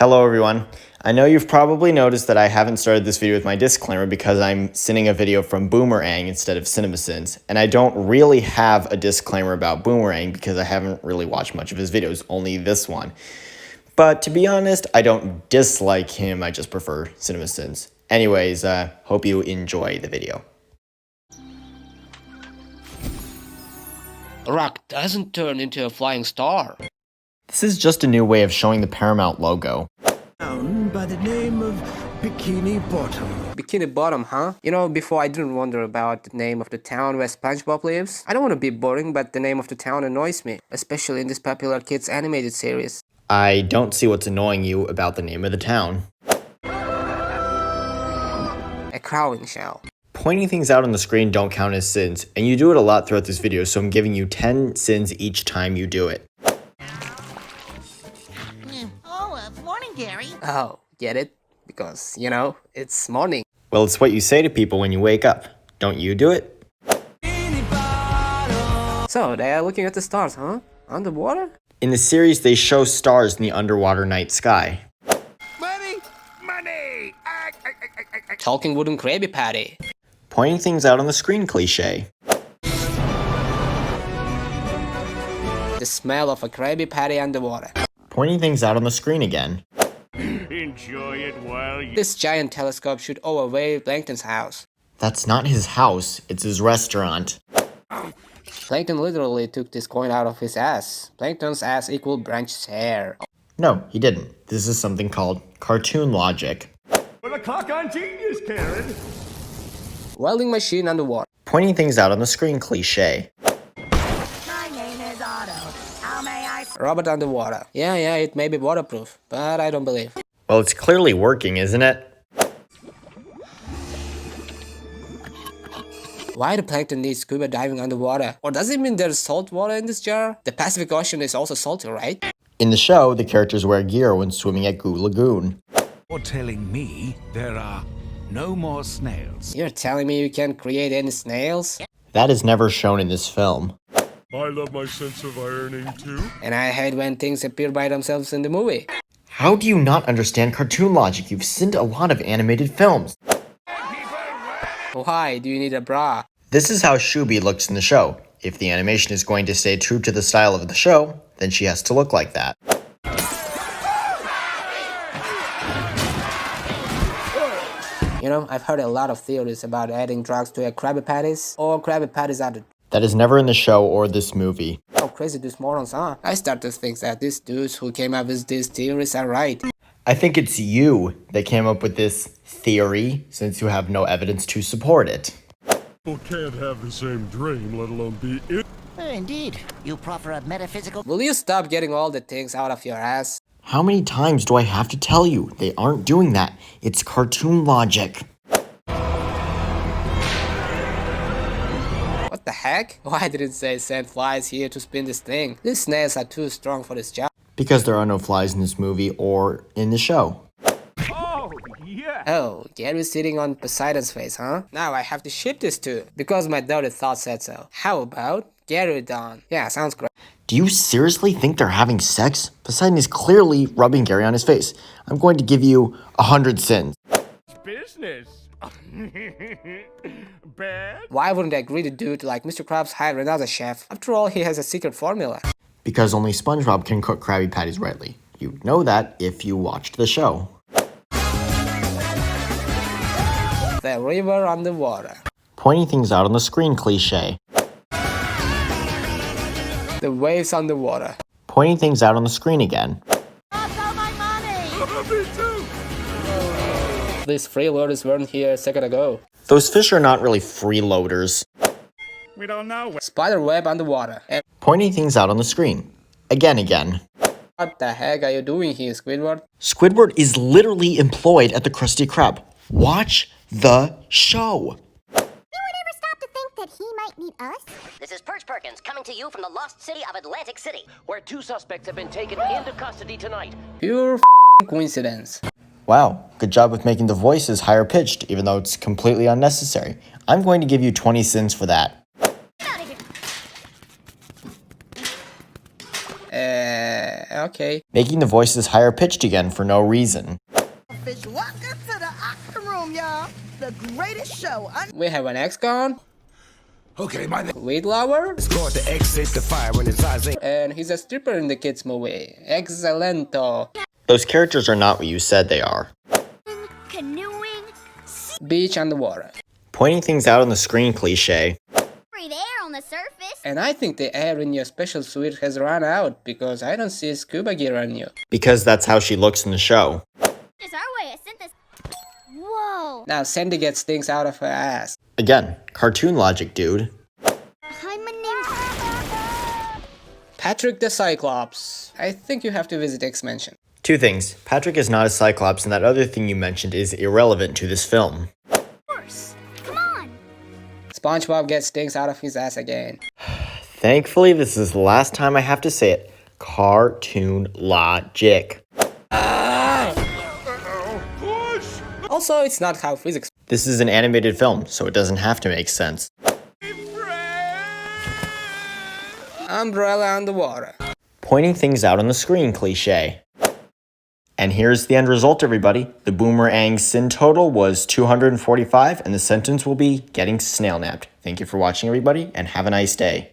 Hello everyone. I know you've probably noticed that I haven't started this video with my disclaimer because I'm sending a video from Boomer Aang instead of CinemaSins, and I don't really have a disclaimer about Boomer Aang because I haven't really watched much of his videos, only this one. But to be honest, I don't dislike him, I just prefer CinemaSins. Anyways, hope you enjoy the video. Rock doesn't turn into a flying star. This is just a new way of showing the Paramount logo. By the name of Bikini Bottom. Bikini Bottom, huh? You know, before I didn't wonder about the name of the town where SpongeBob lives. I don't want to be boring, but the name of the town annoys me, especially in this popular kids animated series. I don't see what's annoying you about the name of the town. A crowing shell. Pointing things out on the screen don't count as sins, and you do it a lot throughout this video, so I'm giving you 10 sins each time you do it. Morning, Gary. Oh, get it? Because, you know, it's morning. Well, it's what you say to people when you wake up. Don't you do it? So, they are looking at the stars, huh? Underwater? In the series, they show stars in the underwater night sky. Money! Money! Talking wooden Krabby Patty. Pointing things out on the screen cliche. The smell of a Krabby Patty underwater. Pointing things out on the screen again. Enjoy it while you... This giant telescope should overweigh Plankton's house. That's not his house, it's his restaurant. Plankton literally took this coin out of his ass. Plankton's ass equal Branch's hair. No, he didn't. This is something called cartoon logic. With a clock on genius, Karen! Welding machine underwater. Pointing things out on the screen cliche. My name is Otto. How may I... Robot underwater. Yeah, it may be waterproof, but I don't believe. Well, it's clearly working, isn't it? Why do Plankton need scuba diving underwater? Or does it mean there's salt water in this jar? The Pacific Ocean is also salty, right? In the show, the characters wear gear when swimming at Goo Lagoon. You're telling me there are no more snails? You're telling me you can't create any snails? That is never shown in this film. I love my sense of ironing, too. And I hate when things appear by themselves in the movie. How do you not understand cartoon logic? You've seen a lot of animated films. Why do you need a bra? This is how Shubi looks in the show. If the animation is going to stay true to the style of the show, then she has to look like that. You know, I've heard a lot of theories about adding drugs to a Krabby Patties, or Krabby Patties are the... That is never in the show or this movie. How crazy these morons are. I start to think that these dudes who came up with these theories are right. I think it's you that came up with this theory, since you have no evidence to support it. People can't have the same dream, let alone be it. Indeed. You proffer a metaphysical... Will you stop getting all the things out of your ass? How many times do I have to tell you? They aren't doing that. It's cartoon logic. What the heck? Why didn't it say send flies here to spin this thing? These snails are too strong for this job. Because there are no flies in this movie or in the show. Oh, yeah! Oh, Gary's sitting on Poseidon's face, huh? Now I have to ship this too, because my daughter thought said so. How about Gary Don? Yeah, sounds great. Do you seriously think they're having sex? Poseidon is clearly rubbing Gary on his face. I'm going to give you 100 sins. Business! Bad? Why wouldn't a greedy dude like Mr. Krabs hire another chef? After all, he has a secret formula. Because only SpongeBob can cook Krabby Patties rightly. You'd know that if you watched the show. The river underwater. Pointing things out on the screen cliche. The waves underwater. Pointing things out on the screen again. Also my money! Me too! These freeloaders weren't here a second ago. Those fish are not really freeloaders. We don't know. Spider web underwater. And Pointing things out on the screen. Again. what the heck are you doing here, Squidward? Squidward is literally employed at the Krusty Krab. Watch the show. No one ever stopped to think that he might meet us? This is Perch Perkins coming to you from the lost city of Atlantic City. Where two suspects have been taken into custody tonight. Pure coincidence. Wow, good job with making the voices higher pitched, even though it's completely unnecessary. I'm going to give you 20 sins for that. Okay. making the voices higher pitched again for no reason. Fish, welcome to the Aqua Room, y'all. The greatest show. We have an ex-con, Okay, my name weed lover, is going to exit the fire when it's rising. and he's a stripper in the kids movie. Excellento. Those characters are not what you said they are. Canoeing. Beach and the water. Pointing things out on the screen cliche. Breathe air on the surface. And I think the air in your special suit has run out because I don't see scuba gear on you. Because that's how she looks in the show. It's our way of synthesis. Whoa. Now Sandy gets things out of her ass. Again, cartoon logic, dude. I'm a ninja. Patrick the Cyclops. I think you have to visit X-Mansion. Two things. Patrick is not a Cyclops, and that other thing you mentioned is irrelevant to this film. Horse. Come on. SpongeBob gets things out of his ass again. Thankfully, this is the last time I have to say it. Cartoon logic. Also, it's not how physics. This is an animated film, so it doesn't have to make sense. Umbrella on the water. Pointing things out on the screen cliche. And here's the end result, everybody. The Boomer Aang sin total was 245, and the sentence will be getting snail napped. Thank you for watching, everybody, and have a nice day.